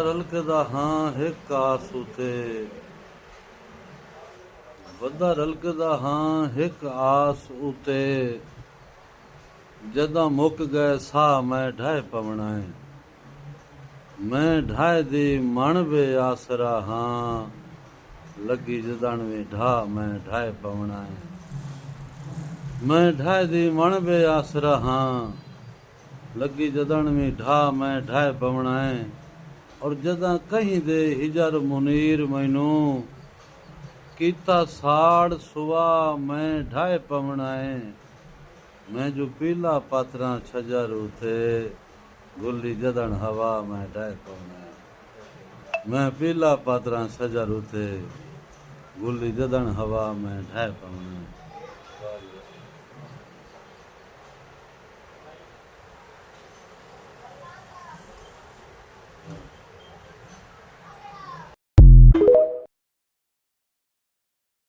ਰਲਕਦਾ ਹਾਂ ਹਿੱਕ ਆਸ ਉਤੇ, ਵੱਧਾ ਰਲਕਦਾ ਹਾਂ ਹਿੱਕ ਆਸ ਉਤੇ, ਜਦਾਂ ਮੁੱਕ ਗਏ ਸਾਹ ਮੈਂ ਢਾਏ ਪਵਣਾ ਏ। ਮੈਂ ਢਾਏ ਦੀ ਮਣ ਵੇ ਆਸਰਾ ਹਾਂ, ਲੱਗੀ ਜਦਣ ਵੀ ਢਾ ਮੈਂ ਢਾਏ ਪਵਣਾ ਏ। ਮੈਂ ਢਾਏ ਦੀ ਮਣ ਵੇ ਆਸਰਾ ਹਾਂ, ਲੱਗੀ ਜਦਣ ਵੀ ਢਾ ਮੈਂ ਢਾਏ ਪਵਣਾ ਏ। ਔਰ ਜਦਾਂ ਕਹੀਂ ਦੇ ਹਿਜਰ ਮੁਨੀਰ ਮੈਨੂੰ, ਕੀਤਾ ਸਾੜ ਸੁਆ ਮੈਂ ਢਾਏ ਪਵਣਾ ਏ। ਮੈਂ ਜੋ ਪੀਲਾ ਪਾਤਰਾਂ ਛਜਰ ਉਥੇ, ਗੁੱਲੀ ਜਦਣ ਹਵਾ ਮੈਂ ਢਾਏ ਪਵਣਾ ਏ। ਮੈਂ ਪੀਲਾ ਪਾਤਰਾਂ ਛਜਰ ਉਥੇ, ਗੁੱਲੀ ਜਦਣ ਹਵਾ ਮੈਂ ਢਾਏ ਪਵਣਾ ਏ।